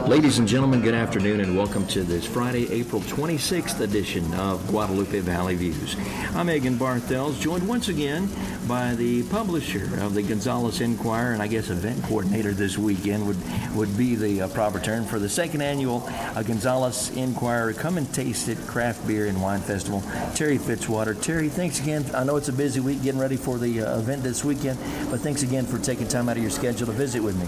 Ladies and gentlemen, good afternoon and welcome to this Friday, April 26th edition of Guadalupe Valley Views. I'm Egan Barthels, joined once again by the publisher of the Gonzales Enquirer, and I guess event coordinator this weekend would be the proper term for the second annual Gonzales Enquirer Come and Taste It Craft Beer and Wine Festival, Terry Fitzwater. Terry, thanks again. I know it's a busy week getting ready for the event this weekend, but thanks again for taking time out of your schedule to visit with me.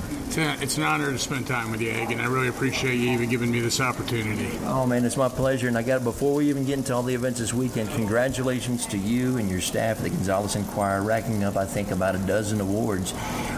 It's an honor to spend time with you, Egan. I really appreciate you even giving me this opportunity. Oh, man, it's my pleasure. And I got it before we even get into all the events this weekend. Congratulations to you and your staff at the Gonzales Enquirer, racking up, I think, about a dozen awards.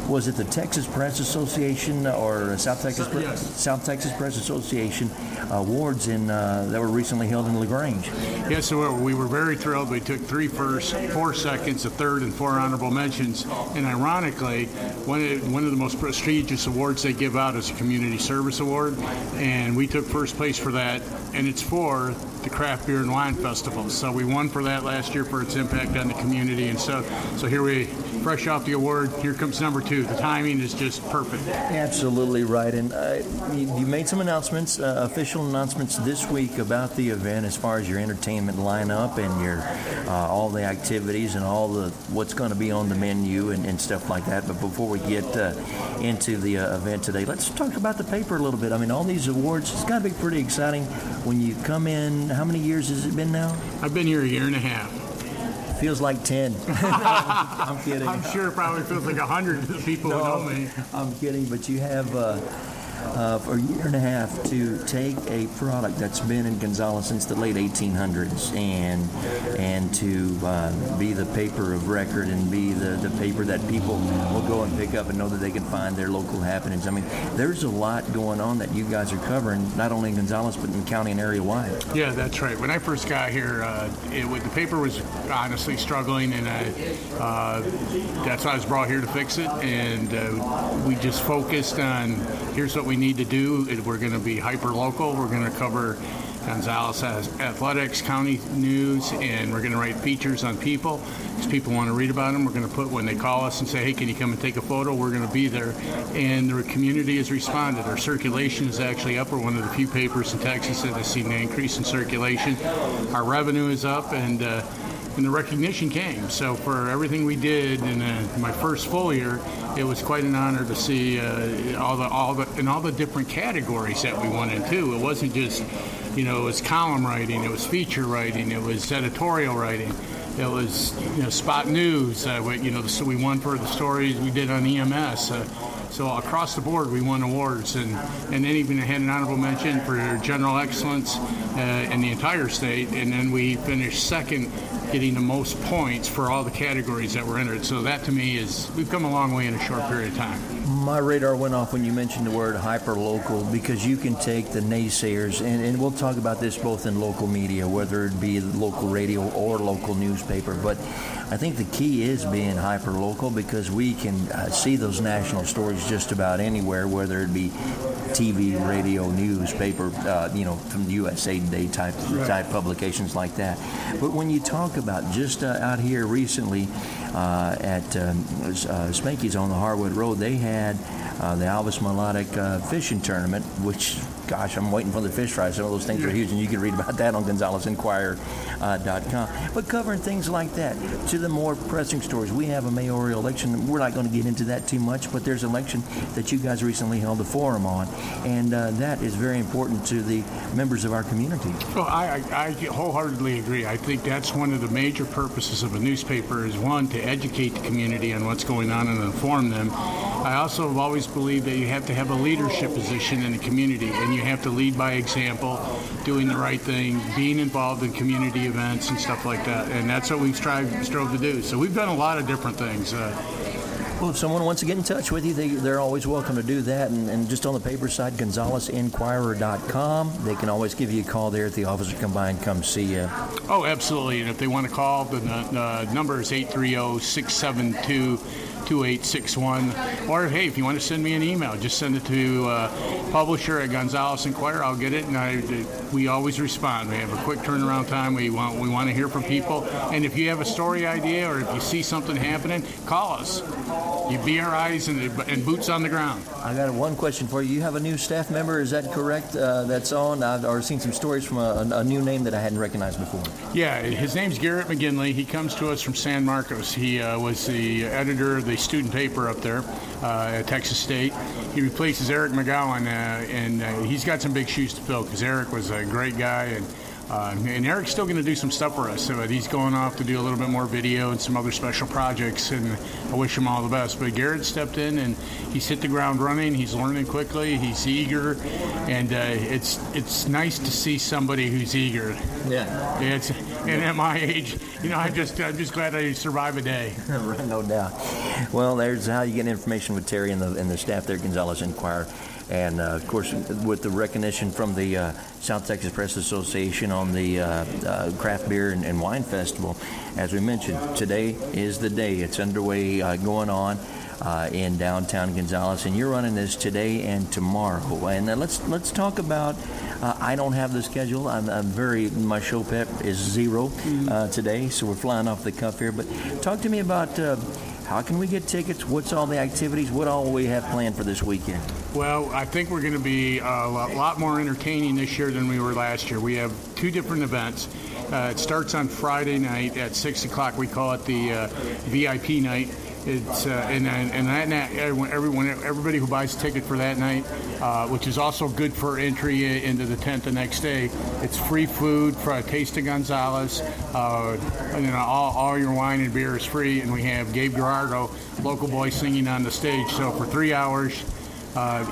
Was it the Texas Press Association or South Texas Press Association awards that were recently held in LaGrange? Yes, so we were very thrilled. We took 3 firsts, 4 seconds, a third, and 4 honorable mentions. And ironically, one of the most prestigious awards they give out is a Community Service Award, and we took first place for that, and it's for the Craft Beer and Wine Festival. So we won for that last year for its impact on the community, and so here we, fresh off the award, here comes number 2. The timing is just perfect. Absolutely right, and you made some announcements, official announcements this week about the event as far as your entertainment lineup and your all the activities and all the what's going to be on the menu and stuff like that. But before we get into the event today, let's talk about the paper a little bit. I mean, all these awards, it's got to be pretty exciting when you come in. How many years has it been now? I've been here a year and a half. Feels like 10. I'm kidding. I'm sure it probably feels like 100 to the people who know me. I'm kidding, but you have for a year and a half to take a product that's been in Gonzales since the late 1800s and to be the paper of record and be the paper that people will go and pick up and know that they can find their local happenings. I mean, there's a lot going on that you guys are covering, not only in Gonzales, but in county and area wide. Yeah, that's right. When I first got here, the paper was honestly struggling, and that's why I was brought here to fix it. And we just focused on, here's what we need to do. We're going to be hyper-local. We're going to cover Gonzales athletics, county news, and we're going to write features on people. Because people want to read about them, we're going to put, when they call us and say, hey, can you come and take a photo, we're going to be there. And the community has responded. Our circulation is actually up. We're one of the few papers in Texas that has seen an increase in circulation. Our revenue is up, and the recognition came. So for everything we did in my first full year, it was quite an honor to see all the different categories that we won into. It wasn't just, it was column writing, it was feature writing, it was editorial writing, it was spot news. So we won for the stories we did on EMS. So across the board, we won awards, and then even had an honorable mention for general excellence in the entire state, and then we finished second, getting the most points for all the categories that were entered. So that to me we've come a long way in a short period of time. My radar went off when you mentioned the word hyper-local, because you can take the naysayers, and we'll talk about this both in local media, whether it be local radio or local newspaper, but I think the key is being hyper-local, because we can see those national stories just about anywhere, whether it be TV, radio, newspaper, from the USA Today type publications like that. But when you talk about just out here recently at Spanky's on the Harwood Road, they had the Alvis Melodic fishing tournament, which, gosh, I'm waiting for the fish fries. Some of those things are huge, and you can read about that on GonzalesEnquirer.com. But covering things like that, to the more pressing stories, we have a mayoral election. We're not going to get into that too much, but there's an election that you guys recently held a forum on, and that is very important to the members of our community. Well, I wholeheartedly agree. I think that's one of the major purposes of a newspaper is, one, to educate the community on what's going on and inform them. I also have always believed that you have to have a leadership position in the community, and you have to lead by example, doing the right thing, being involved in community events and stuff like that, and that's what we've strove to do. So we've done a lot of different things. Well, if someone wants to get in touch with you, they're always welcome to do that. And just on the paper side, GonzalesEnquirer.com. They can always give you a call there at the office or come by and come see you. Oh, absolutely. And if they want to call, the number is 830-672 2861. Or, hey, if you want to send me an email, just send it to publisher@Gonzales-Inquirer. I'll get it, and we always respond. We have a quick turnaround time. We want to hear from people. And if you have a story idea or if you see something happening, call us. You be our eyes and boots on the ground. I got one question for you. You have a new staff member, is that correct, that's on? I've seen some stories from a new name that I hadn't recognized before. Yeah, his name's Garrett McGinley. He comes to us from San Marcos. He was the editor of the student paper up there at Texas State. He replaces Eric McGowan, and he's got some big shoes to fill because Eric was a great guy, and Eric's still going to do some stuff for us. So he's going off to do a little bit more video and some other special projects, and I wish him all the best. But Garrett stepped in, and he's hit the ground running. He's learning quickly. He's eager, and it's nice to see somebody who's eager. Yeah. And at my age, I'm just glad I survive a day. Right, no doubt. Well, there's how you get information with Terry and the staff there at Gonzales-Inquirer. And, of course, with the recognition from the South Texas Press Association on the Craft Beer and Wine Festival, as we mentioned, today is the day. It's underway, going on in downtown Gonzales, and you're running this today and tomorrow. And let's talk about. I don't have the schedule. My show pep is 0 today, so we're flying off the cuff here. But talk to me about. How can we get tickets? What's all the activities? What all we have planned for this weekend? Well, I think we're going to be a lot more entertaining this year than we were last year. We have 2 different events. It starts on Friday night at 6 o'clock. We call it the VIP night. It's and that night, everybody who buys a ticket for that night, which is also good for entry into the tent the next day. It's free food for a taste of Gonzales. All your wine and beer is free, and we have Gabe Gerardo, local boy, singing on the stage. So for 3 hours,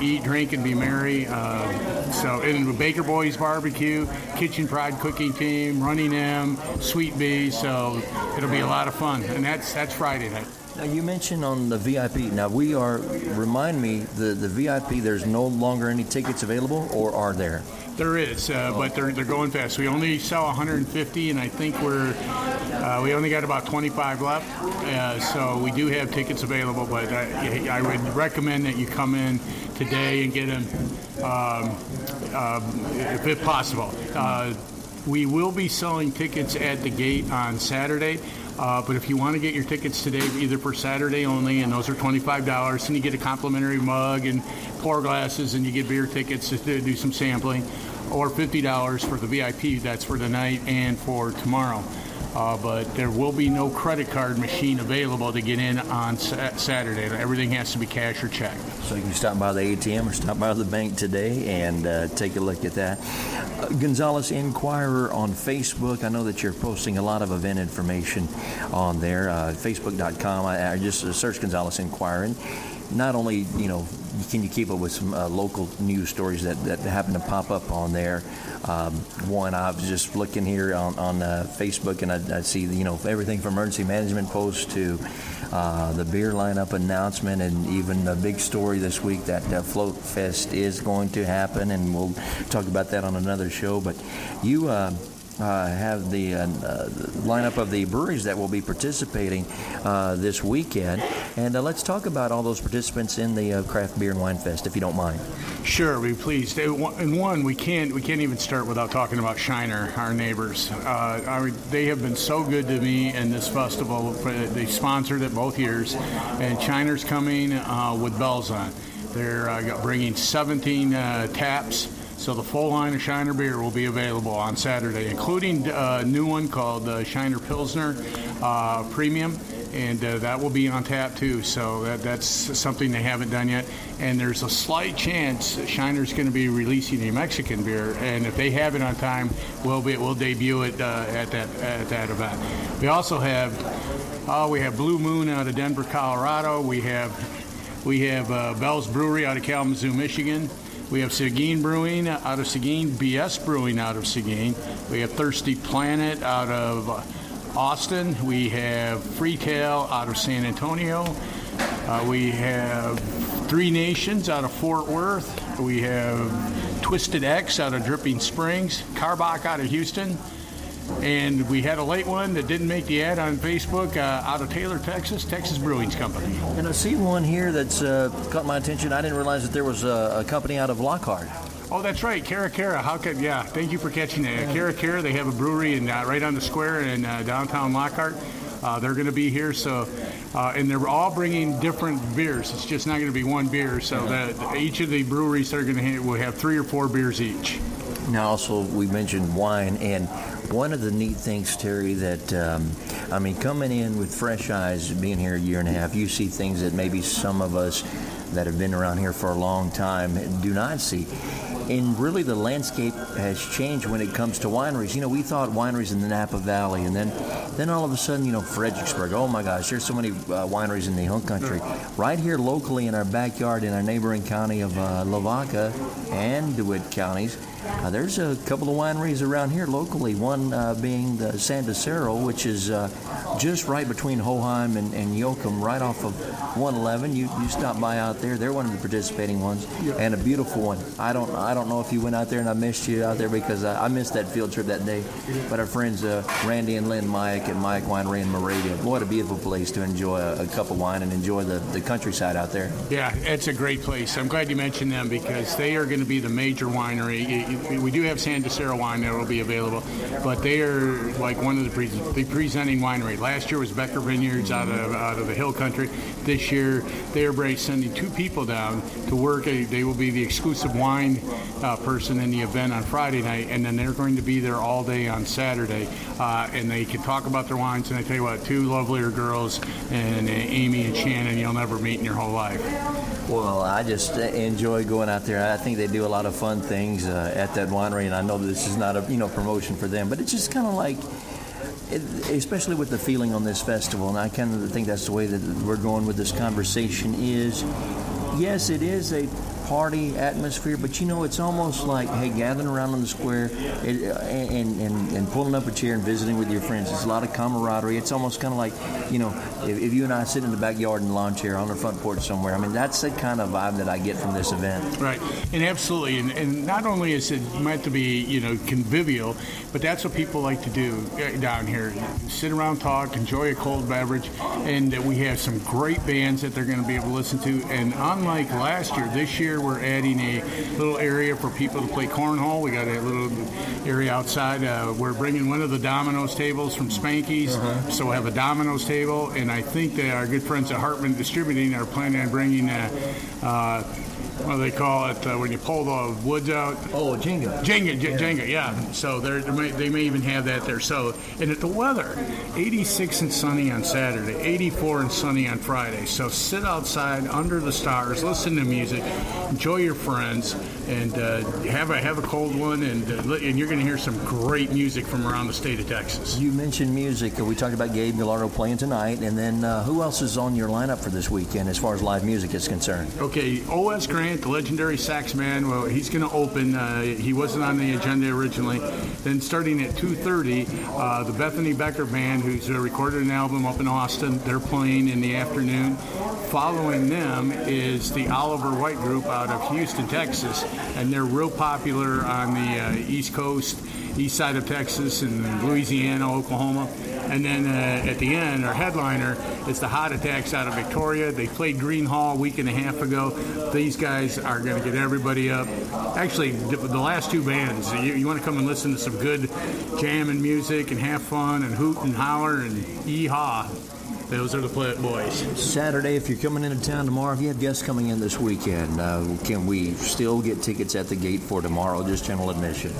eat, drink, and be merry. In the Baker Boys Barbecue, Kitchen Pride Cooking Team, Running M, Sweet Bee. So it'll be a lot of fun, and that's Friday night. Now, you mentioned on the VIP. Now, remind me, the VIP, there's no longer any tickets available, or are there? There is, but they're going fast. We only sell 150, and I think we only got about 25 left. So we do have tickets available, but I would recommend that you come in today and get them if possible. We will be selling tickets at the gate on Saturday. But if you want to get your tickets today, either for Saturday only, and those are $25, and you get a complimentary mug and pour glasses, and you get beer tickets to do some sampling, or $50 for the VIP. That's for the night and for tomorrow. But there will be no credit card machine available to get in on Saturday. Everything has to be cash or check. So you can stop by the ATM or stop by the bank today and take a look at that. Gonzales-Inquirer on Facebook. I know that you're posting a lot of event information on there. Facebook.com. I just search Gonzales-Inquirer. Not only, can you keep up with some local news stories that happen to pop up on there. One, I was just looking here on Facebook, and I see everything from emergency management posts to the beer lineup announcement, and even a big story this week that Float Fest is going to happen, and we'll talk about that on another show. But you have the lineup of the breweries that will be participating this weekend, and let's talk about all those participants in the Craft Beer and Wine Fest, if you don't mind. Sure, be pleased. And one, we can't even start without talking about Shiner, our neighbors. They have been so good to me in this festival. They sponsored it both years, and Shiner's coming with bells on. They're bringing 17 taps. So the full line of Shiner beer will be available on Saturday, including a new one called Shiner Pilsner Premium, and that will be on tap too. So that's something they haven't done yet. And there's a slight chance that Shiner's going to be releasing a Mexican beer, and if they have it on time, we'll debut it at that event. We also have Blue Moon out of Denver, Colorado. We have Bell's Brewery out of Kalamazoo, Michigan. We have Seguin Brewing out of Seguin, BS Brewing out of Seguin. We have Thirsty Planet out of Austin. We have Freetail out of San Antonio. We have Three Nations out of Fort Worth. We have Twisted X out of Dripping Springs. Carbach out of Houston. And we had a late one that didn't make the ad on Facebook out of Taylor, Texas Brewing Company. And I see one here that's caught my attention. I didn't realize that there was a company out of Lockhart. Oh, that's right, Cara. How could? Yeah, thank you for catching that. Cara. They have a brewery right on the square in downtown Lockhart. They're going to be here, so and they're all bringing different beers. It's just not going to be one beer. So that each of the breweries are going to will have 3 or 4 beers each. Now, also we mentioned wine, and one of the neat things, Terry, that coming in with fresh eyes, being here a year and a half, you see things that maybe some of us that have been around here for a long time do not see. And really, the landscape has changed when it comes to wineries. You know, we thought wineries in the Napa Valley, and then all of a sudden, you know, Fredericksburg. Oh my gosh, there's so many wineries in the Hill Country. Right here locally in our backyard, in our neighboring county of Lavaca and DeWitt counties, there's a couple of wineries around here locally. One being the San Cero, which is just right between Hoheim and Yoakum, right off of 111. You stop by out there. They're one of the participating ones, and a beautiful one. I don't know if you went out there and I missed you out there because I missed that field trip that day. But our friends Randy and Lynn Mike at Mike Winery in Moravia. What a beautiful place to enjoy a cup of wine and enjoy the countryside out there. Yeah, it's a great place. I'm glad you mentioned them because they are going to be the major winery. We do have San Cero wine that will be available, but they are like one of the presenting winery. Last year was Becker Vineyards out of the Hill Country. This year they are sending 2 people down to work. They will be the exclusive wine person in the event on Friday night, and then they're going to be there all day on Saturday, and they can talk about their wines. And I tell you what, 2 lovelier girls, and Amy and Shannon, you'll never meet in your whole life. Well, I just enjoy going out there. I think they do a lot of fun things at that winery, and I know this is not a promotion for them, but it's just kind of like, especially with the feeling on this festival, and I kind of think that's the way that we're going with this conversation is, yes, it is a party atmosphere, but it's almost like, hey, gathering around on the square and pulling up a chair and visiting with your friends. It's a lot of camaraderie. It's almost kind of like, if you and I sit in the backyard in the lawn chair on the front porch somewhere, that's the kind of vibe that I get from this event. Right, and absolutely, and not only is it meant to be, convivial, but that's what people like to do down here. Sit around, talk, enjoy a cold beverage, and we have some great bands that they're going to be able to listen to. And unlike last year, this year we're adding a little area for people to play cornhole. We got a little area outside. We're bringing one of the Domino's tables from Spanky's, so we'll have a Domino's table, and I think that our good friends at Hartman Distributing are planning on bringing what do they call it when you pull the woods out? Oh, Jenga. Jenga, yeah. So they may even have that there. So, and at the weather, 86 and sunny on Saturday, 84 and sunny on Friday. So sit outside under the stars, listen to music, enjoy your friends, and have a cold one, and you're going to hear some great music from around the state of Texas. You mentioned music. We talked about Gabe Gallardo playing tonight, and then who else is on your lineup for this weekend as far as live music is concerned? Okay, O.S. Grant, the legendary sax man, well, he's going to open. He wasn't on the agenda originally. Then starting at 2:30, the Bethany Becker Band, who's recorded an album up in Austin, they're playing in the afternoon. Following them is the Oliver White Group out of Houston, Texas, and they're real popular on the East Coast, east side of Texas, and Louisiana, Oklahoma. And then at the end, our headliner is the Hot Attacks out of Victoria. They played Green Hall a week and a half ago. These guys are going to get everybody up. Actually, the last 2 bands, you want to come and listen to some good jamming music and have fun and hoot and holler and yee-haw. Those are the boys. Saturday, if you're coming into town tomorrow, if you have guests coming in this weekend, can we still get tickets at the gate for tomorrow, just general admission?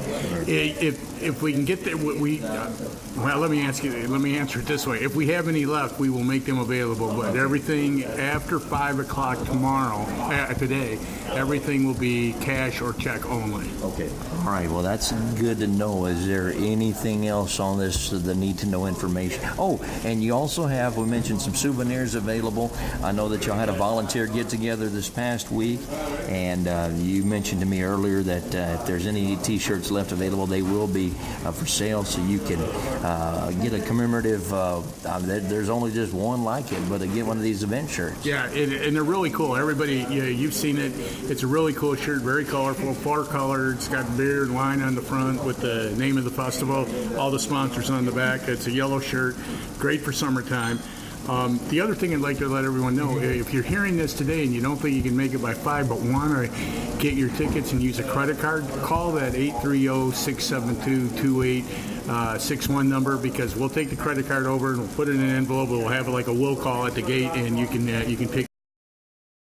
If we can get there, well, let me answer it this way. If we have any left, we will make them available. But everything after 5 o'clock tomorrow, today, everything will be cash or check only. Okay. All right. Well, that's good to know. Is there anything else on this, the need to know information? Oh, and you also have, we mentioned mentioned some souvenirs available. I know that y'all had a volunteer get-together this past week, and you mentioned to me earlier that if there's any T-shirts left available, they will be for sale, so you can get a commemorative, there's only just one like it, but get one of these event shirts. Yeah, and they're really cool. Everybody, you've seen it. It's a really cool shirt, very colorful, 4-color. It's got beer and wine on the front with the name of the festival, all the sponsors on the back. It's a yellow shirt, great for summertime. The other thing I'd like to let everyone know, if you're hearing this today and you don't think you can make it by 5 but want to get your tickets and use a credit card, call that 830-672-2861 number, because we'll take the credit card over and we'll put it in an envelope. We'll have like a will call at the gate, and you can pick